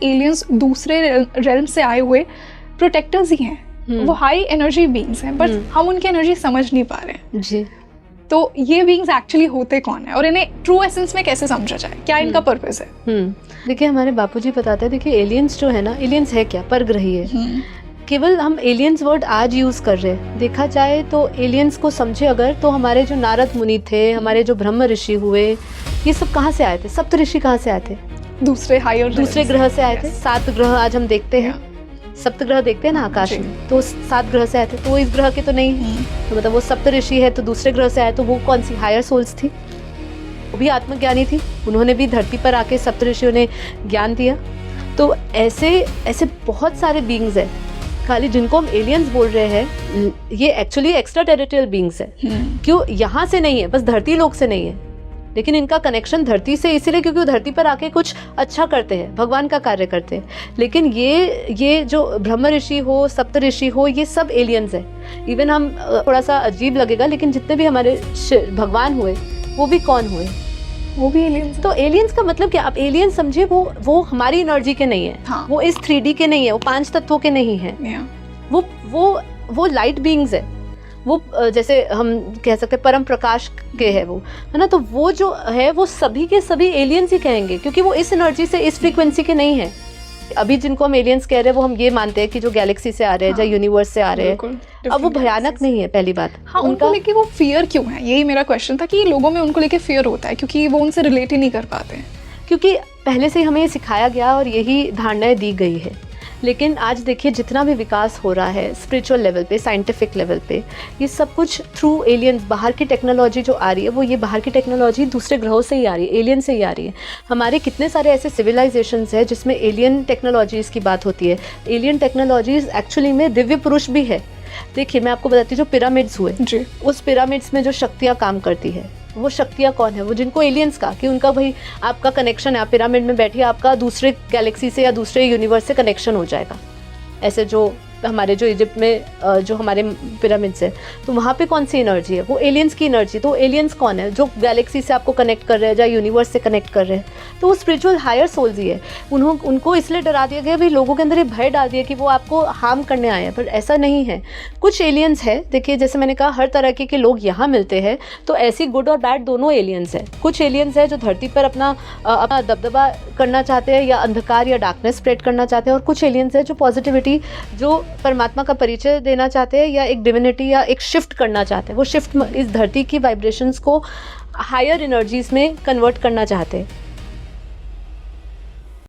Aliens दूसरे realm से आए हुए प्रोटेक्टर्स ही हैं, वो हाई एनर्जी बीइंग्स हैं, बट हम उनकी एनर्जी समझ नहीं पा रहे हैं जी। तो ये बीइंग्स एक्चुअली होते कौन है और इन्हें ट्रू एसेंस में कैसे समझा जाए, क्या इनका पर्पस है? देखिए हमारे बापूजी बताते हैं, देखिए एलियंस जो है ना, एलियंस है क्या, परग्रही है। केवल हम एलियंस वर्ड आज यूज कर रहे हैं, देखा जाए तो एलियंस को समझे अगर तो हमारे जो नारद मुनि थे, हमारे जो ब्रह्म ऋषि हुए, ये सब कहाँ से आए थे? सप्त ऋषि कहाँ से आए थे? दूसरे ग्रह से आए थे। 7 ग्रह आज हम देखते हैं, सप्त ग्रह देखते हैं ना आकाश में, तो 7 ग्रह से आए थे, तो इस ग्रह के तो नहीं, तो मतलब वो सप्त ऋषि है तो दूसरे ग्रह से आए, तो वो कौन सी हायर सोल्स थी? वो भी आत्मज्ञानी थी, उन्होंने भी धरती पर आके सप्त ऋषियों ने ज्ञान दिया। तो ऐसे बहुत सारे बीइंग्स है, खाली जिनको हम एलियंस बोल रहे हैं ये एक्चुअली एक्स्ट्रा टेरिटोरियल बीइंग्स है। क्यों? यहाँ से नहीं है, बस धरती लोक से नहीं है, लेकिन इनका कनेक्शन धरती से इसीलिए क्योंकि वो धरती पर आके कुछ अच्छा करते हैं, भगवान का कार्य करते हैं। लेकिन ये जो ब्रह्म ऋषि हो, सप्त ऋषि हो, ये सब एलियंस है। इवन हम थोड़ा सा अजीब लगेगा, लेकिन जितने भी हमारे भगवान हुए वो भी कौन हुए? वो भी एलियंस। तो एलियंस का मतलब क्या? आप एलियंस समझिए, वो हमारी एनर्जी के नहीं है, हाँ। वो इस 3D के नहीं है, वो 5 तत्वों के नहीं है, वो लाइट बीइंग्स है, वो जैसे हम कह सकते हैं परम प्रकाश के है वो, है ना। तो वो जो है वो सभी के सभी एलियंस ही कहेंगे, क्योंकि वो इस एनर्जी से, इस फ्रीक्वेंसी के नहीं है। अभी जिनको हम एलियंस कह रहे हैं वो हम ये मानते हैं कि जो गैलेक्सी से आ रहे हैं, या यूनिवर्स से आ रहे हैं, अब वो भयानक नहीं है, पहली बात। हाँ, उनको लेके वो फियर क्यों है? यही मेरा क्वेश्चन था कि लोगों में उनको लेके फियर होता है क्योंकि वो उनसे रिलेट ही नहीं कर पाते हैं, क्योंकि पहले से हमें सिखाया गया और यही धारणाएं दी गई है। लेकिन आज देखिए जितना भी विकास हो रहा है स्पिरिचुअल लेवल पे, साइंटिफिक लेवल पे, ये सब कुछ थ्रू एलियंस, बाहर की टेक्नोलॉजी जो आ रही है, वो ये बाहर की टेक्नोलॉजी दूसरे ग्रहों से ही आ रही है, एलियन से ही आ रही है। हमारे कितने सारे ऐसे सिविलाइजेशंस है जिसमें एलियन टेक्नोलॉजीज़ की बात होती है। एलियन टेक्नोलॉजीज़ एक्चुअली में दिव्य पुरुष भी है। देखिए मैं आपको बताती हूँ, जो पिरामिड्स हुए जी, उस पिरामिड्स में जो शक्तियाँ काम करती है, वो शक्तियाँ कौन है? वो जिनको एलियंस का, कि उनका भाई आपका कनेक्शन है, आप पिरामिड में बैठिए, आपका दूसरे गैलेक्सी से या दूसरे यूनिवर्स से कनेक्शन हो जाएगा। ऐसे जो हमारे जो इजिप्ट में जो हमारे पिरामिड्स है, तो वहाँ पे कौन सी एनर्जी है? वो एलियंस की एनर्जी। तो एलियंस कौन है? जो गैलेक्सी से आपको कनेक्ट कर रहे हैं या यूनिवर्स से कनेक्ट कर रहे हैं, तो वो स्पिरिचुअल हायर सोल्स ही है। उनको इसलिए डरा दिया गया, भाई लोगों के अंदर ये भय डाल दिया कि वो आपको हार्म करने आए हैं, पर ऐसा नहीं है। कुछ एलियंस है, देखिए जैसे मैंने कहा हर तरह के लोग यहाँ मिलते हैं, तो ऐसी गुड और बैड दोनों एलियंस है। कुछ एलियंस है जो धरती पर अपना दबदबा करना चाहते हैं या अंधकार या डार्कनेस स्प्रेड करना चाहते हैं, और कुछ एलियंस है जो पॉजिटिविटी, जो परमात्मा का परिचय देना चाहते हैं या एक डिविनिटी या एक शिफ्ट करना चाहते हैं। वो शिफ्ट इस धरती की वाइब्रेशंस को हायर एनर्जीज में कन्वर्ट करना चाहते हैं।